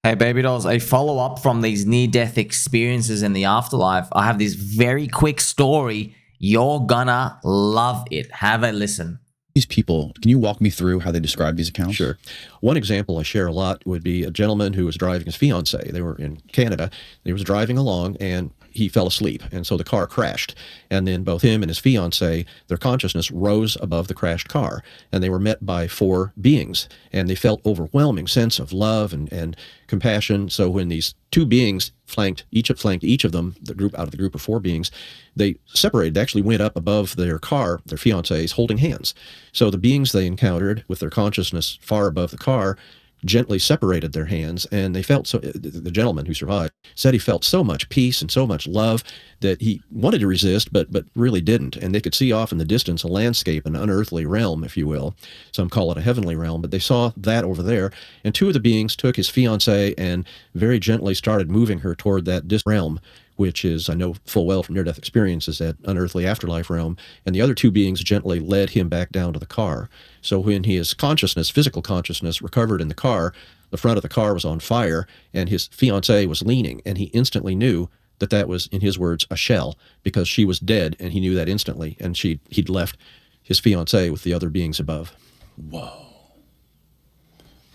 Hey, baby dolls, a follow-up from these near-death experiences in the afterlife. I have this very quick story. You're gonna love it. Have a listen. These people, can you walk me through how they describe these accounts? Sure. One example I share a lot would be a gentleman who was driving his fiancée. They were in Canada. He was driving along and he fell asleep. And so the car crashed. And then both him and his fiancée, their consciousness rose above the crashed car. And they were met by 4 beings. And they felt overwhelming sense of love and compassion. So when these 2 beings flanked each of them, the group out of the group of 4 beings, they separated, they actually went up above their car, their fiancés, holding hands. So the beings they encountered with their consciousness far above the car gently separated their hands, and they felt so, the gentleman who survived said he felt so much peace and so much love that he wanted to resist, but really didn't. And they could see off in the distance a landscape, an unearthly realm, if you will. Some call it a heavenly realm, but they saw that over there. And 2 of the beings took his fiancée and very gently started moving her toward that realm, which is, I know full well from near-death experiences, that unearthly afterlife realm. And the other 2 beings gently led him back down to the car. So when his consciousness, physical consciousness, recovered in the car, the front of the car was on fire, and his fiancée was leaning, and he instantly knew that that was, in his words, a shell, because she was dead, and he knew that instantly, and he'd left his fiancée with the other beings above. Whoa.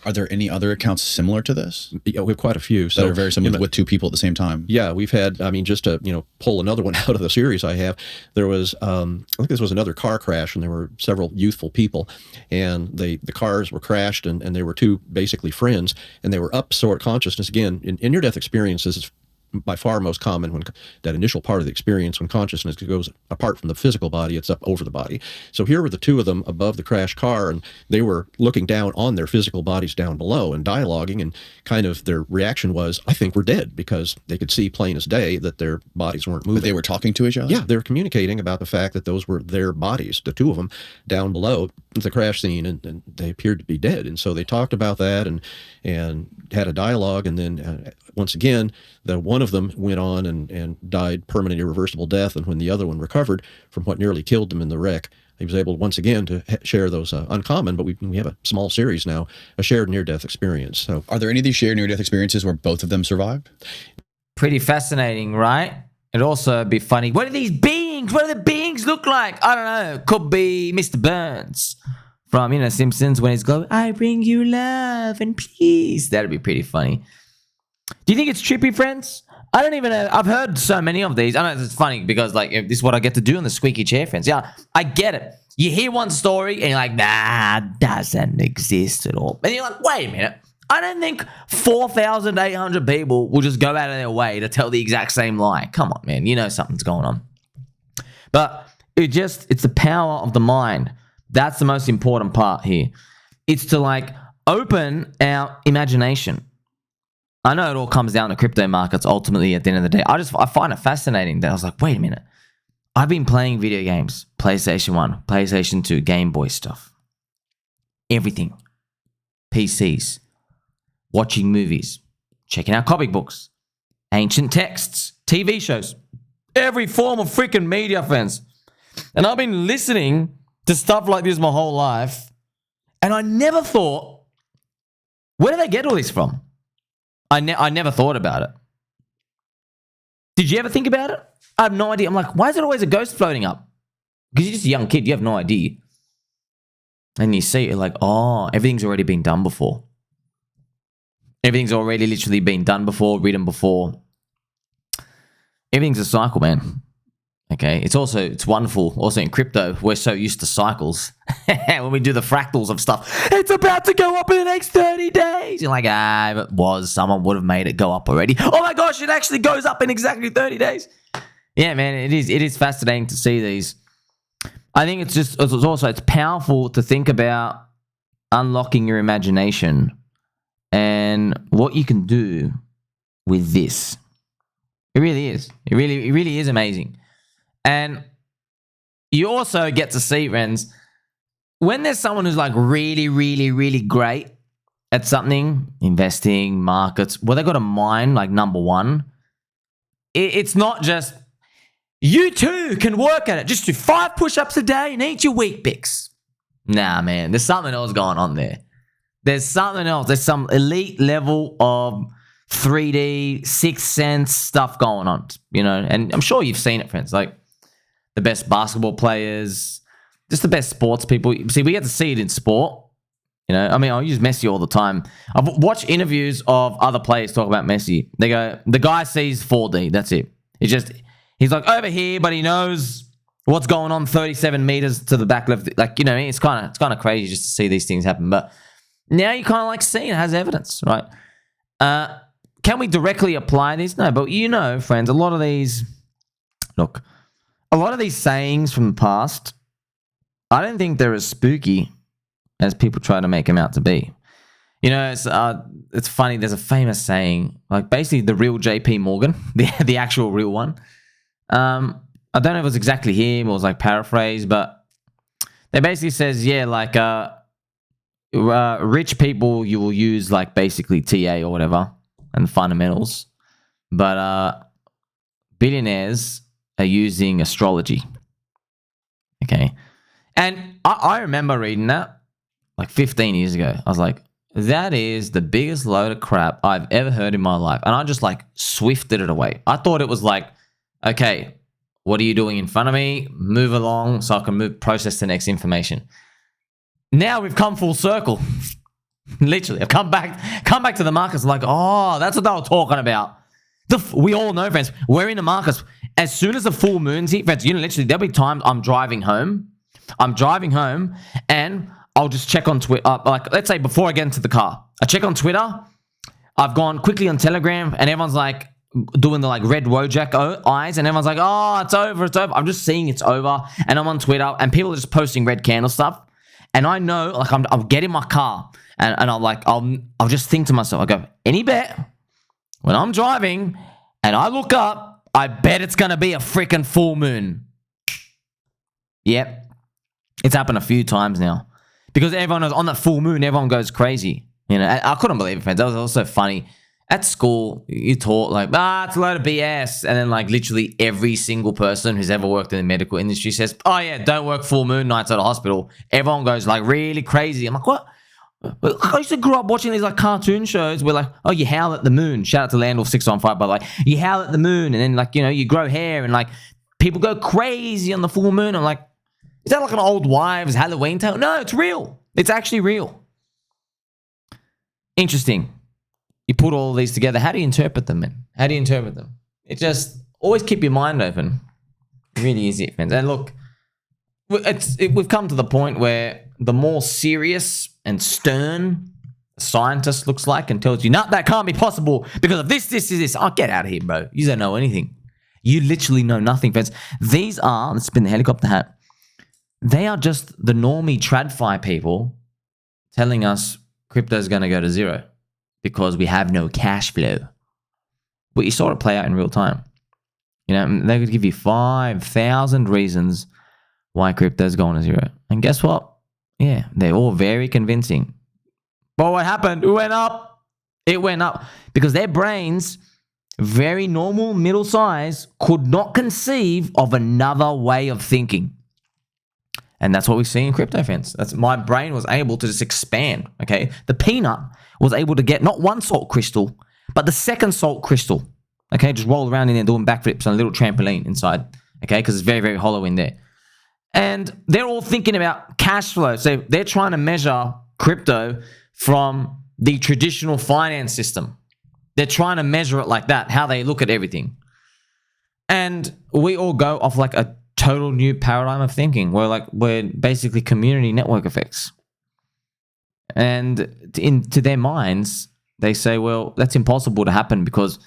Are there any other accounts similar to this? Yeah, we have quite a few. That are very similar with 2 people at the same time? Yeah, we've had, I mean, just to, pull another one out of the series I have, there was, I think this was another car crash, and there were several youthful people, and the cars were crashed, and they were 2 basically friends, and they were up sort of consciousness. Again, in near-death experiences, it's by far most common when that initial part of the experience, when consciousness goes apart from the physical body, it's up over the body. So here were the 2 of them above the crashed car, and they were looking down on their physical bodies down below and dialoguing, and kind of their reaction was, I think we're dead, because they could see plain as day that their bodies weren't moving. But they were talking to each other? Yeah, they were communicating about the fact that those were their bodies, the 2 of them down below the crash scene, and they appeared to be dead. And so they talked about that and had a dialogue, and then once again, the one of them went on and died permanent irreversible death, and when the other one recovered from what nearly killed them in the wreck, he was able once again to share those uncommon, but we have a small series now, a shared near-death experience. So, are there any of these shared near-death experiences where both of them survived? Pretty fascinating, right? It'd also be funny. What are these beings? What do the beings look like? I don't know. Could be Mr. Burns from, Simpsons, when he's going, I bring you love and peace. That'd be pretty funny. Do you think it's trippy, friends? I don't even know. I've heard so many of these. I know it's funny because, this is what I get to do in the squeaky chair, friends. Yeah, I get it. You hear one story and you're like, nah, doesn't exist at all. And you're like, wait a minute. I don't think 4,800 people will just go out of their way to tell the exact same lie. Come on, man. You know something's going on. But it's the power of the mind. That's the most important part here. It's to open our imagination. I know it all comes down to crypto markets ultimately at the end of the day. I find it fascinating that I was like, wait a minute. I've been playing video games, PlayStation 1, PlayStation 2, Game Boy stuff. Everything. PCs. Watching movies. Checking out comic books. Ancient texts. TV shows. Every form of freaking media, friends. And I've been listening to stuff like this my whole life. And I never thought, where do they get all this from? I never thought about it. Did you ever think about it? I have no idea. I'm like, why is it always a ghost floating up? Because you're just a young kid. You have no idea. And you see it, you're like, oh, everything's already been done before. Everything's already literally been done before, written before. Everything's a cycle, man. Okay, it's wonderful. Also in crypto, we're so used to cycles. When we do the fractals of stuff, it's about to go up in the next 30 days. You're like, if it was, someone would have made it go up already. Oh my gosh, it actually goes up in exactly 30 days. Yeah, man, it is fascinating to see these. I think it's powerful to think about unlocking your imagination and what you can do with this. It really is. It really is amazing. And you also get to see, friends, when there's someone who's really, really, really great at something, investing, markets, they got a mind number one. It's not just, you too can work at it. Just do 5 push-ups a day and eat your Weet Bix. Nah, man, there's something else going on there. There's something else. There's some elite level of 3D, Sixth Sense stuff going on, you know, and I'm sure you've seen it, friends. Like the best basketball players, just the best sports people. See, we get to see it in sport. You know, I mean, I'll use Messi all the time. I've watched interviews of other players talk about Messi. They go, the guy sees 4D. That's it. It's just, he's like over here, but he knows what's going on 37 meters to the back left. Like, you know, it's kind of crazy just to see these things happen. But now you kind of like see it has evidence, right? Can we directly apply this? No, but you know, friends, a lot of these sayings from the past, I don't think they're as spooky as people try to make them out to be. You know, it's funny. There's a famous saying, like basically the real JP Morgan, the actual real one. I don't know if it was exactly him or it was like paraphrased, but they basically says, yeah, like rich people, you will use like basically TA or whatever and fundamentals, but billionaires are using astrology. Okay. And I remember reading that like 15 years ago. I was like, that is the biggest load of crap I've ever heard in my life. And I just like swifted it away. I thought it was like, okay, what are you doing in front of me? Move along so I can process the next information. Now we've come full circle. Literally, I've come back to the markets like, oh, that's what they were talking about. We all know, friends, we're in the markets. As soon as the full moon's hit, friends, you know, literally there'll be times I'm driving home and I'll just check on Twitter. Like, let's say before I get into the car, I check on Twitter. I've gone quickly on Telegram and everyone's like doing the like red Wojak eyes and everyone's like, oh, it's over. I'm just seeing it's over. And I'm on Twitter and people are just posting red candle stuff. And I know, like, I'll get in my car and I'll just think to myself, I go, any bet when I'm driving and I look up, I bet it's going to be a freaking full moon. Yep. It's happened a few times now. Because everyone knows on that full moon, everyone goes crazy. You know, I couldn't believe it, friends. That was also funny. At school, you taught like, it's a load of BS. And then like literally every single person who's ever worked in the medical industry says, oh yeah, don't work full moon nights at a hospital. Everyone goes like really crazy. I'm like, what? I used to grow up watching these like cartoon shows where like, oh, you howl at the moon. Shout out to Landor 615, by the way. You howl at the moon and then like, you know, you grow hair and like people go crazy on the full moon. I'm like, is that like an old wives' Halloween tale? No, it's real. It's actually real. Interesting. You put all of these together. How do you interpret them, man? How do you interpret them? It just always keep your mind open. It really is it, friends. And look, we've come to the point where the more serious and stern a scientist looks like and tells you, no, that can't be possible because of this, is this. Oh, get out of here, bro. You don't know anything. You literally know nothing, friends. These are, let's spin the helicopter hat. They are just the normie TradFi people telling us crypto is going to go to zero because we have no cash flow. But you saw it play out in real time. You know, they could give you 5,000 reasons why crypto is going to zero. And guess what? Yeah, they're all very convincing. But what happened? It went up. It went up because their brains, very normal, middle size, could not conceive of another way of thinking. And that's what we see in crypto, friends. That's my brain was able to just expand, okay? The peanut was able to get not one salt crystal, but the second salt crystal, okay? Just roll around in there doing backflips on a little trampoline inside, okay? Because it's very, very hollow in there. And they're all thinking about cash flow. So they're trying to measure crypto from the traditional finance system. They're trying to measure it like that, how they look at everything. And we all go off like a total new paradigm of thinking. We're basically community network effects. And to their minds, they say, well, that's impossible to happen because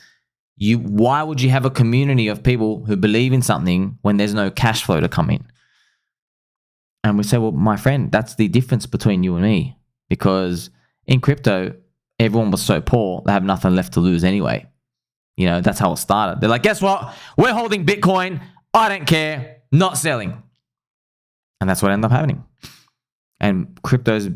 why would you have a community of people who believe in something when there's no cash flow to come in? And we say, well, my friend, that's the difference between you and me. Because in crypto, everyone was so poor, they have nothing left to lose anyway. You know, that's how it started. They're like, guess what? We're holding Bitcoin. I don't care. Not selling. And that's what ended up happening. And crypto's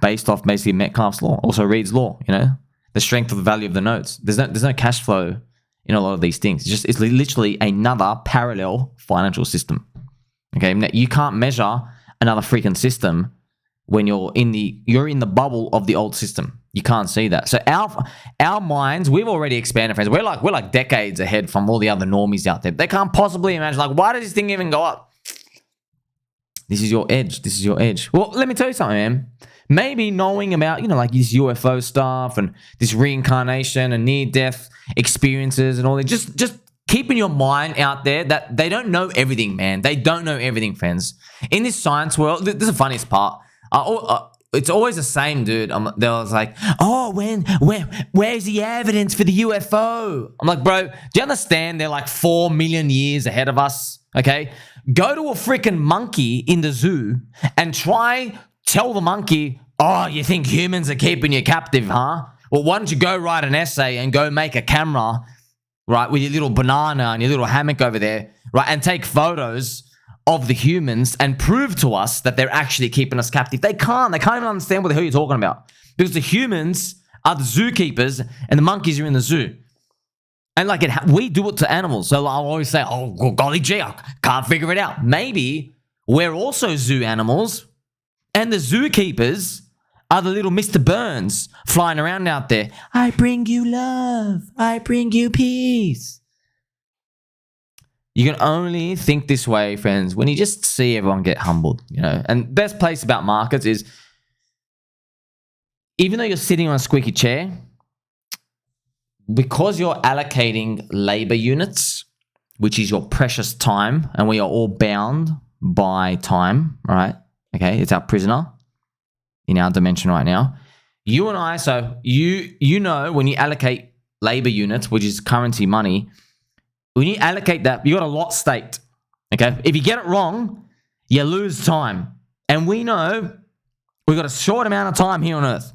based off basically Metcalfe's law, also Reed's law, you know, the strength of the value of the notes. There's no cash flow in a lot of these things. It's literally another parallel financial system. Okay, you can't measure another freaking system when you're in the bubble of the old system. You can't see that. So our minds, we've already expanded, friends. We're like decades ahead from all the other normies out there. They can't possibly imagine, like, why does this thing even go up? This is your edge. This is your edge. Well, let me tell you something, man. Maybe knowing about, like this UFO stuff and this reincarnation and near-death experiences and all that, just keeping your mind out there that they don't know everything, man. They don't know everything, friends. In this science world, this is the funniest part. It's always the same, dude. They're like, oh, where's the evidence for the UFO? I'm like, bro, do you understand they're like 4 million years ahead of us? Okay? Go to a freaking monkey in the zoo and tell the monkey, oh, you think humans are keeping you captive, huh? Well, why don't you go write an essay and go make a camera, right, with your little banana and your little hammock over there, right, and take photos of the humans and prove to us that they're actually keeping us captive. They can't even understand what the hell you're talking about, because the humans are the zookeepers and the monkeys are in the zoo. And like we do it to animals. So I'll always say, oh, golly gee, I can't figure it out. Maybe we're also zoo animals and the zookeepers are the little Mr. Burns flying around out there. I bring you love. I bring you peace. You can only think this way, friends, when you just see everyone get humbled, And best place about markets is, even though you're sitting on a squeaky chair, because you're allocating labor units, which is your precious time, and we are all bound by time, right? Okay, it's our prisoner in our dimension right now. You and I, so you know when you allocate labor units, which is currency money, when you allocate that, you got a lot staked. Okay, if you get it wrong, you lose time, and we know we've got a short amount of time here on Earth.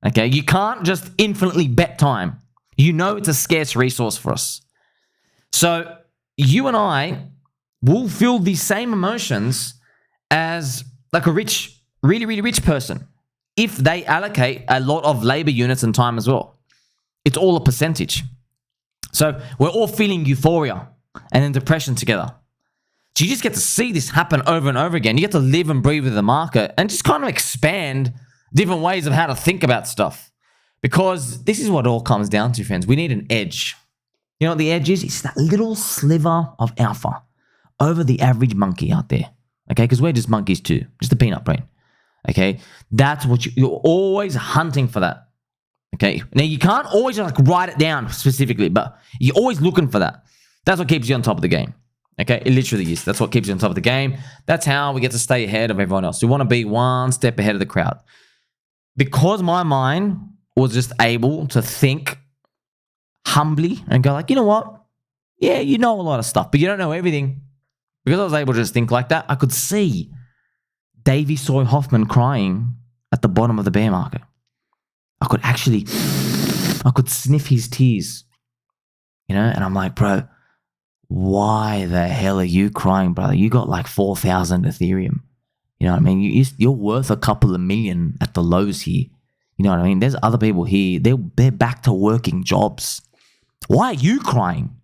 Okay, you can't just infinitely bet time. It's a scarce resource for us. So you and I will feel these same emotions as like a rich, really, really rich person if they allocate a lot of labor units and time as well. It's all a percentage. So we're all feeling euphoria and then depression together. So you just get to see this happen over and over again. You get to live and breathe with the market and just kind of expand different ways of how to think about stuff. Because this is what it all comes down to, friends. We need an edge. You know what the edge is? It's that little sliver of alpha over the average monkey out there. Okay? Because we're just monkeys too. Just a peanut brain. Okay? That's what you're always hunting for that. Okay? Now, you can't always just like write it down specifically, but you're always looking for that. That's what keeps you on top of the game. Okay? It literally is. That's what keeps you on top of the game. That's how we get to stay ahead of everyone else. We want to be one step ahead of the crowd. Because my mind was just able to think humbly and go like, you know what? Yeah, you know a lot of stuff, but you don't know everything. Because I was able to just think like that, I could see Davey Soy Hoffman crying at the bottom of the bear market. I could sniff his tears, and I'm like, bro, why the hell are you crying, brother? You got like 4,000 Ethereum. You know what I mean? You're worth a couple of million at the lows here. You know what I mean? There's other people here. They're back to working jobs. Why are you crying?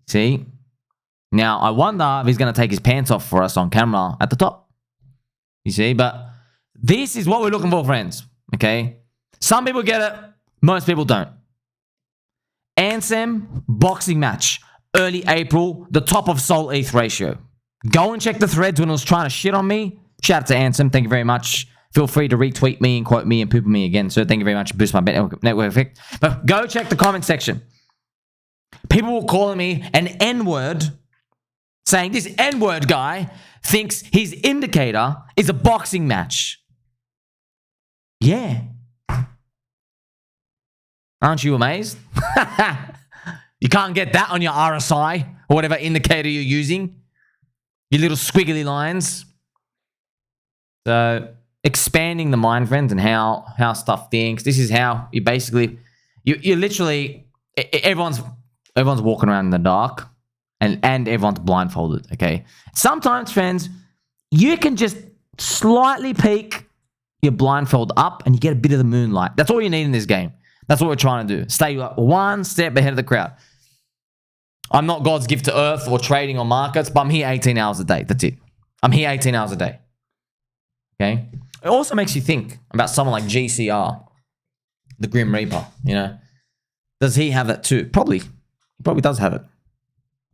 See? Now, I wonder if he's going to take his pants off for us on camera at the top. You see? But this is what we're looking for, friends. Okay? Some people get it. Most people don't. Ansem, boxing match. Early April, the top of Sol ETH ratio. Go and check the threads when it was trying to shit on me. Shout out to Ansem. Thank you very much. Feel free to retweet me and quote me and poop me again. So thank you very much. Boost my network effect. But go check the comment section. People were calling me an N-word, saying this N-word guy thinks his indicator is a boxing match. Yeah. Aren't you amazed? You can't get that on your RSI or whatever indicator you're using. Your little squiggly lines. So expanding the mind, friends, and how stuff thinks. This is how you basically, you literally, everyone's walking around in the dark and everyone's blindfolded, okay? Sometimes, friends, you can just slightly peek your blindfold up and you get a bit of the moonlight. That's all you need in this game. That's what we're trying to do. Stay like one step ahead of the crowd. I'm not God's gift to earth or trading on markets, but I'm here 18 hours a day. That's it. I'm here 18 hours a day. Okay. It also makes you think about someone like GCR, the Grim Reaper, you know. Does he have that too? Probably. He probably does have it.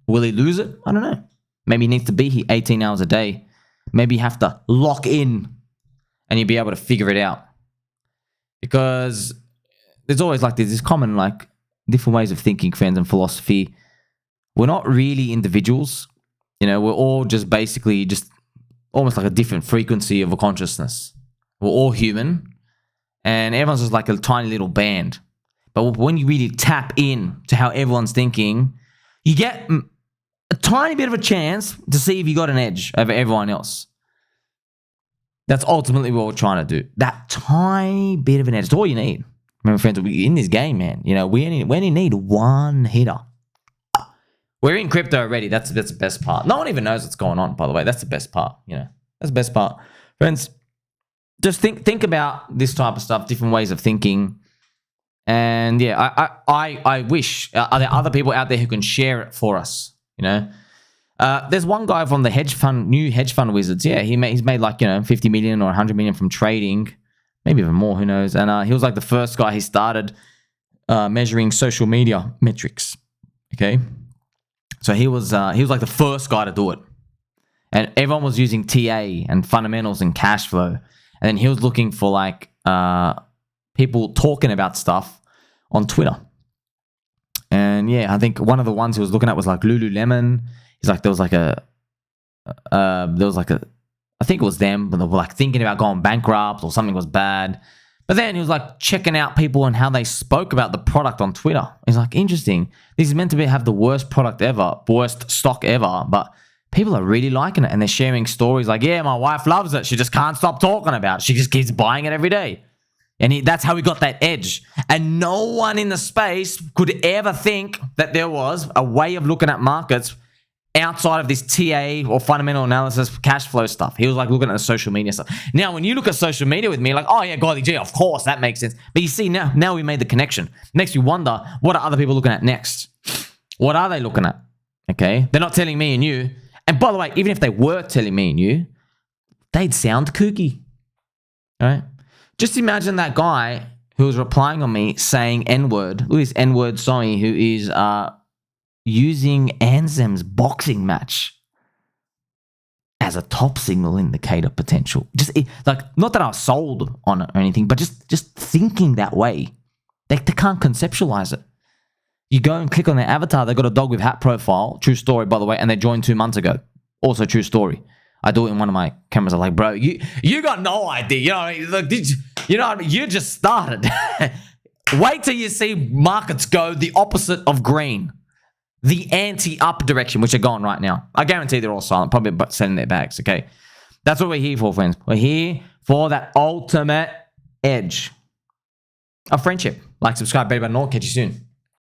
Will he lose it? I don't know. Maybe he needs to be here 18 hours a day. Maybe you have to lock in and you'll be able to figure it out. Because there's always like this common like different ways of thinking, friends, and philosophy. We're not really individuals. You know, we're all just basically just almost like a different frequency of a consciousness. We're all human and everyone's just like a tiny little band. But when you really tap in to how everyone's thinking, you get a tiny bit of a chance to see if you got an edge over everyone else. That's ultimately what we're trying to do. That tiny bit of an edge. It's all you need. Remember, friends, in this game, man, you know, we only need one hitter. We're in crypto already. That's the best part. No one even knows what's going on, by the way. That's the best part, you know. That's the best part. Friends, just think about this type of stuff, different ways of thinking. And yeah, I wish, are there other people out there who can share it for us, you know? There's one guy from the new Hedge Fund Wizards. Yeah, he's made like, you know, 50 million or 100 million from trading, maybe even more, who knows. And he was like the first guy. He started measuring social media metrics, okay? So he was like the first guy to do it. And everyone was using TA and fundamentals and cash flow. And then he was looking for like people talking about stuff on Twitter. And yeah, I think one of the ones he was looking at was like Lululemon. He's like, there was like a, I think it was them, but they were like thinking about going bankrupt or something was bad. But then he was like checking out people and how they spoke about the product on Twitter. He's like, interesting. This is meant to have the worst product ever, worst stock ever, but people are really liking it and they're sharing stories like, yeah, my wife loves it. She just can't stop talking about it. She just keeps buying it every day. And that's how he got that edge. And no one in the space could ever think that there was a way of looking at markets outside of this TA or fundamental analysis cash flow stuff. He was like looking at the social media stuff. Now, when you look at social media with me, like, oh yeah, golly gee, of course, that makes sense. But you see, now we made the connection. Makes you wonder, what are other people looking at next? What are they looking at? Okay, they're not telling me and you. And by the way, even if they were telling me and you, they'd sound kooky. All right? Just imagine that guy who was replying on me saying N-word. Look at this N-word Sommi who is using Ansem's boxing match as a top signal indicator potential. Just like, not that I was sold on it or anything, but just thinking that way. They can't conceptualize it. You go and click on their avatar, they got a dog with hat profile. True story, by the way, and they joined 2 months ago. Also true story. I do it in one of my cameras. I'm like, bro, you got no idea. You know what I mean? Look, you know what I mean? You just started. Wait till you see markets go the opposite of green. The anti-up direction, which are gone right now. I guarantee they're all silent, probably selling their bags, okay? That's what we're here for, friends. We're here for that ultimate edge of friendship. Like, subscribe, baby, and all. Catch you soon.